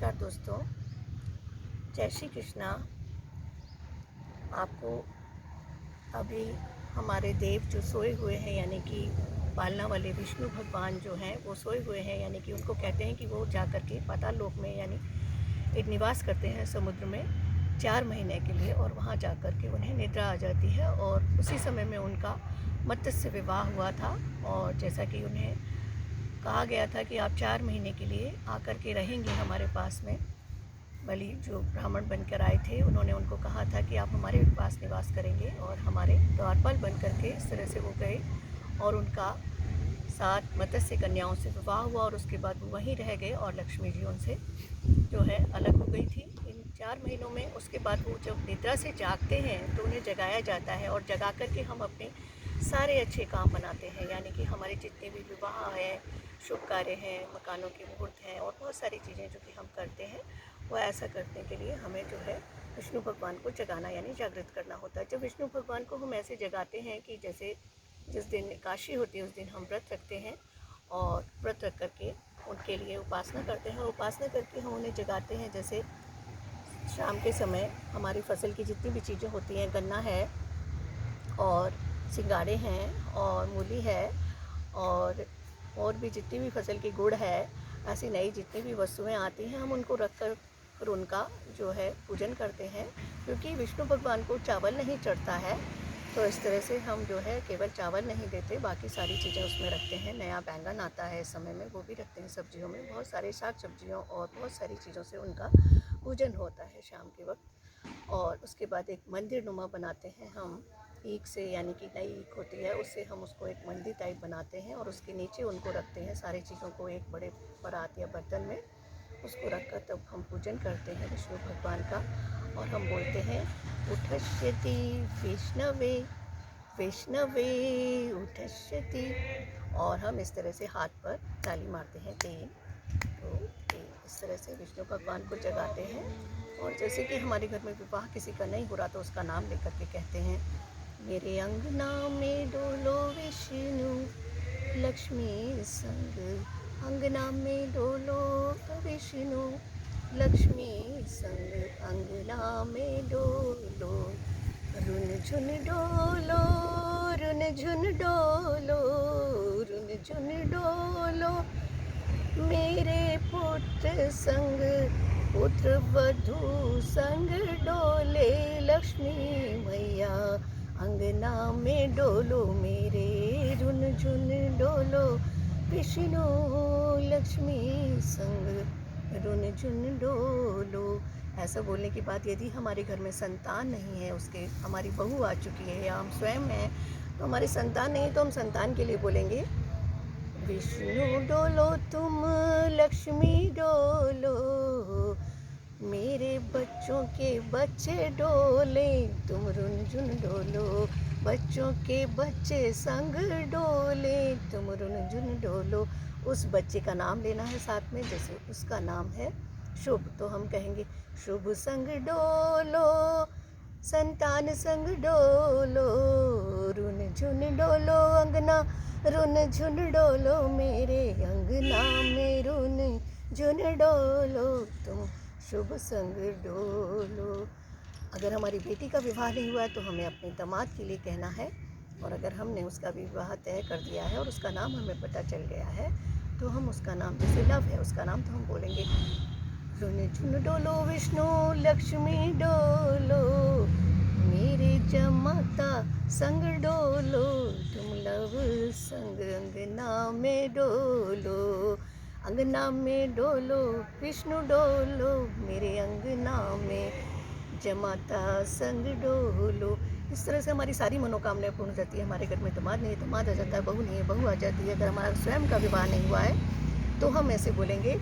नमस्कार दोस्तों, जय श्री कृष्णा। आपको अभी हमारे देव जो सोए हुए हैं यानी कि पालना वाले विष्णु भगवान जो हैं वो सोए हुए हैं, यानी कि उनको कहते हैं कि वो जा कर के पाताल लोक में यानी एक निवास करते हैं समुद्र में 4 महीने के लिए, और वहाँ जा कर के उन्हें निद्रा आ जाती है। और उसी समय में उनका मत्स्य विवाह हुआ था, और जैसा कि उन्हें कहा गया था कि आप 4 महीने के लिए आकर के रहेंगे हमारे पास में। बलि जो ब्राह्मण बनकर आए थे उन्होंने उनको कहा था कि आप हमारे पास निवास करेंगे, और हमारे द्वारपाल बन करके इस तरह से वो गए और उनका 7 मत्स्य कन्याओं से विवाह हुआ, और उसके बाद वो वहीं रह गए और लक्ष्मी जी उनसे जो है अलग हो गई थी इन 4 महीनों में। उसके बाद वो जब निद्रा से जागते हैं तो उन्हें जगाया जाता है, और जगा करके हम अपने सारे अच्छे काम बनाते हैं, यानी कि हमारे जितने भी विवाह हैं, शुभ कार्य हैं, मकानों के मुहूर्त हैं, और बहुत सारी चीज़ें जो कि हम करते हैं, वो ऐसा करने के लिए हमें जो है विष्णु भगवान को जगाना यानी जागृत करना होता है। जब विष्णु भगवान को हम ऐसे जगाते हैं कि जैसे जिस दिन एकादशी होती है उस दिन हम व्रत रखते हैं, और व्रत रख करके उनके लिए उपासना करते हैं, और उपासना करके हम उन्हें जगाते हैं। जैसे शाम के समय हमारी फसल की जितनी भी चीज़ें होती हैं, गन्ना है और सिंगाड़े हैं और मूली है, और भी जितनी भी फसल की गुड़ है, ऐसी नई जितनी भी वस्तुएं आती हैं हम उनको रख कर उनका जो है पूजन करते हैं, क्योंकि विष्णु भगवान को चावल नहीं चढ़ता है। तो इस तरह से हम जो है केवल चावल नहीं देते, बाकी सारी चीज़ें उसमें रखते हैं। नया बैंगन आता है इस समय में, वो भी रखते हैं सब्जियों में, बहुत सारे साग सब्जियों और बहुत सारी चीज़ों से उनका पूजन होता है शाम के वक्त। और उसके बाद एक मंदिर नुमा बनाते हैं हम ईख से, यानी कि नई ईख होती है उससे हम उसको एक मंदिर टाइप बनाते हैं, और उसके नीचे उनको रखते हैं सारी चीज़ों को एक बड़े परात या बर्तन में उसको रखकर तब हम पूजन करते हैं विष्णु भगवान का। और हम बोलते हैं उठष्यति वैष्णवे वैष्णवे उठष्यति, और हम इस तरह से हाथ पर ताली मारते हैं 3। तो इस तरह से विष्णु भगवान को जगाते हैं। और जैसे कि हमारे घर में विवाह किसी का नहीं हो रहा तो उसका नाम लेकर के कहते हैं, मेरे अंगना में डोलो विष्णु लक्ष्मी संग, अंगना में डोलो विष्णु लक्ष्मी संग, अंगना में डोलो रुन झुन डोलो, रुन झुन डोलो, रुन झुन डोलो, मेरे पुत्र संग पुत्र वधू संग डोले लक्ष्मी मैया, अंगना में डोलो मेरे रुन झुन डोलो विष्णु लक्ष्मी संग रुन झुन डोलो। ऐसा बोलने के बाद यदि हमारे घर में संतान नहीं है, उसके हमारी बहू आ चुकी है या हम स्वयं हैं तो हमारी संतान नहीं, तो हम संतान के लिए बोलेंगे, विष्णु डोलो तुम लक्ष्मी डोलो, मेरे बच्चों के बच्चे डोले तुम रुनझुन डोलो, बच्चों के बच्चे संग डोले तुम रुनझुन डोलो। उस बच्चे का नाम लेना है साथ में, जैसे उसका नाम है शुभ, तो हम कहेंगे शुभ संग डोलो, संतान संग डोलो, रुनझुन डोलो अंगना, रुन झुन डोलो मेरे अंगना में, रुन झुन डोलो तुम शुभ संग डोलो। अगर हमारी बेटी का विवाह नहीं हुआ है तो हमें अपने दामाद के लिए कहना है, और अगर हमने उसका विवाह तय कर दिया है और उसका नाम हमें पता चल गया है तो हम उसका नाम, जैसे लव है उसका नाम, तो हम बोलेंगे रुन झुन डोलो विष्णु लक्ष्मी डोलो, मेरे जमाता संग डोलो तुम लव संग, अंगना में डोलो, अंगना में डोलो विष्णु डोलो, मेरे अंगना में जमाता संग डोलो। इस तरह से हमारी सारी मनोकामनाएं पूर्ण हो जाती है। हमारे घर में दामाद नहीं है दामाद आ जाता है, बहू नहीं है बहू आ जाती है। अगर हमारा स्वयं का विवाह नहीं हुआ है तो हम ऐसे बोलेंगे,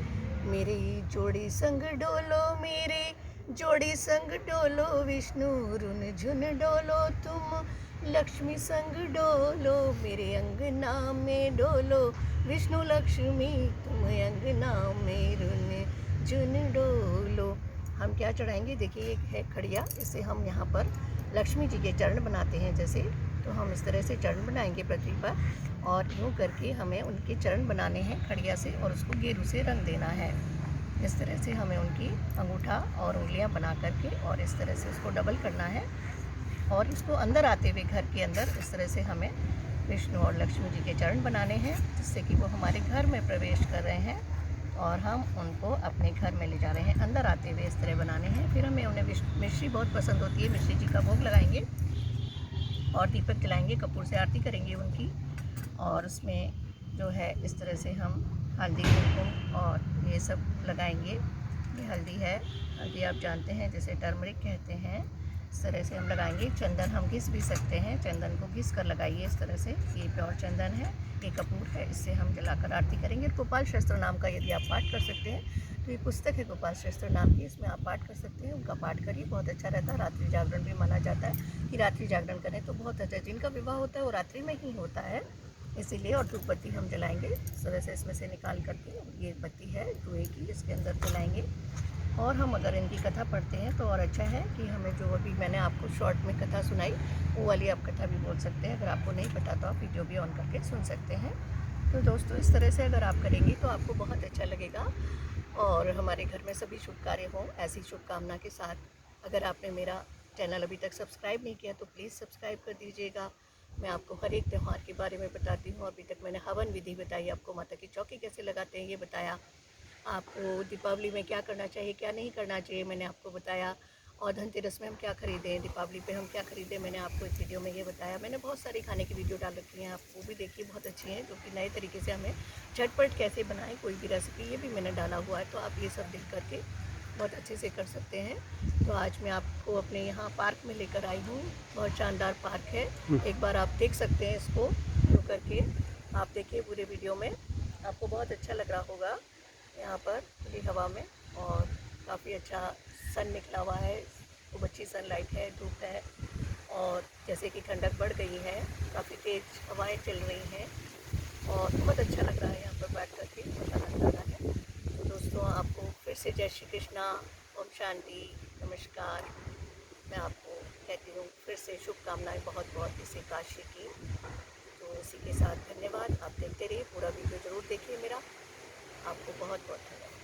मेरी जोड़ी संग डोलो, मेरी जोड़ी संग डोलो विष्णु रुन झुन डोलो तुम लक्ष्मी संग डोलो, मेरे अंगना में डोलो विष्णु लक्ष्मी तुम अंगना में रुन झुन डोलो। हम क्या चढ़ाएंगे, देखिए एक है खड़िया, इसे हम यहाँ पर लक्ष्मी जी के चरण बनाते हैं जैसे, तो हम इस तरह से चरण बनाएंगे पृथ्वी पर, और यूँ करके हमें उनके चरण बनाने हैं खड़िया से, और उसको गेरू से रंग देना है। इस तरह से हमें उनकी अंगूठा और उंगलियां बना करके और इस तरह से उसको डबल करना है और इसको अंदर आते हुए घर के अंदर इस तरह से हमें विष्णु और लक्ष्मी जी के चरण बनाने हैं, जिससे कि वो हमारे घर में प्रवेश कर रहे हैं और हम उनको अपने घर में ले जा रहे हैं। अंदर आते हुए इस तरह बनाने हैं। फिर हमें उन्हें मिश्री बहुत पसंद होती है, मिश्री जी का भोग लगाएंगे और दीपक जलाएंगे, कपूर से आरती करेंगे उनकी। और उसमें जो है इस तरह से हम हल्दी कुमकुम और ये सब लगाएंगे। ये हल्दी है, हल्दी आप जानते हैं जैसे टर्मरिक कहते हैं, इस तरह से हम लगाएंगे। चंदन हम घिस भी सकते हैं, चंदन को घिस कर लगाइए इस तरह से। ये प्योर चंदन है, ये कपूर है, इससे हम जलाकर आरती करेंगे। गोपाल शस्त्र नाम का यदि आप पाठ कर सकते हैं तो ये पुस्तक है गोपाल शस्त्र नाम की, इसमें आप पाठ कर सकते हैं। उनका पाठ करिए, बहुत अच्छा रहता है। रात्रि जागरण भी माना जाता है कि रात्रि जागरण करें तो बहुत अच्छा। जिनका विवाह होता है वो रात्रि में ही होता है, इसीलिए। और धूप बत्ती हम जलाएंगे इस तरह से, इसमें से निकाल करके। ये बत्ती है धुएँ की, इसके अंदर जलाएंगे। और हम अगर इनकी कथा पढ़ते हैं तो और अच्छा है कि हमें जो अभी मैंने आपको शॉर्ट में कथा सुनाई वो वाली आप कथा भी बोल सकते हैं। अगर आपको नहीं पता तो आप वीडियो भी ऑन करके सुन सकते हैं। तो दोस्तों इस तरह से अगर आप करेंगी तो आपको बहुत अच्छा लगेगा और हमारे घर में सभी शुभ कार्य हों, ऐसी शुभकामना के साथ। अगर आपने मेरा चैनल अभी तक सब्सक्राइब नहीं किया तो प्लीज़ सब्सक्राइब कर दीजिएगा। मैं आपको हर एक त्यौहार के बारे में बताती हूँ। अभी तक मैंने हवन विधि बताई, आपको माता की चौकी कैसे लगाते हैं ये बताया, आपको दीपावली में क्या करना चाहिए क्या नहीं करना चाहिए मैंने आपको बताया, और धनतेरस में हम क्या खरीदें, दीपावली पे हम क्या खरीदें मैंने आपको इस वीडियो में ये बताया। मैंने बहुत सारी खाने की वीडियो डाल रखी हैं, आप वो भी देखिए, बहुत अच्छी हैं, जो कि नए तरीके से हमें झटपट कैसे बनाएं कोई भी रेसिपी, ये भी मैंने डाला हुआ है। तो आप ये सब देख करके बहुत अच्छे से कर सकते हैं। तो आज मैं आपको अपने यहाँ पार्क में लेकर आई हूँ, बहुत शानदार पार्क है। एक बार आप देख सकते हैं इसको रुक करके, आप देखिए पूरे वीडियो में, आपको बहुत अच्छा लग रहा होगा। यहाँ पर खुली हवा में और काफ़ी अच्छा सन निकला हुआ है, खूब अच्छी सनलाइट है, धूप है और जैसे कि ठंडक बढ़ गई है, काफ़ी तेज़ हवाएं चल रही हैं और बहुत अच्छा लग रहा है यहाँ पर बैठ करके, बहुत आनंद आ रहा है। तो दोस्तों आपको फिर से जय श्री कृष्णा, ओम शांति, नमस्कार। मैं आपको कहती हूँ फिर से शुभकामनाएं बहुत बहुत इसी काशी की। तो इसी के साथ धन्यवाद। आप देखते रहिए, पूरा वीडियो ज़रूर देखिए मेरा। आपको बहुत बहुत धन्यवाद।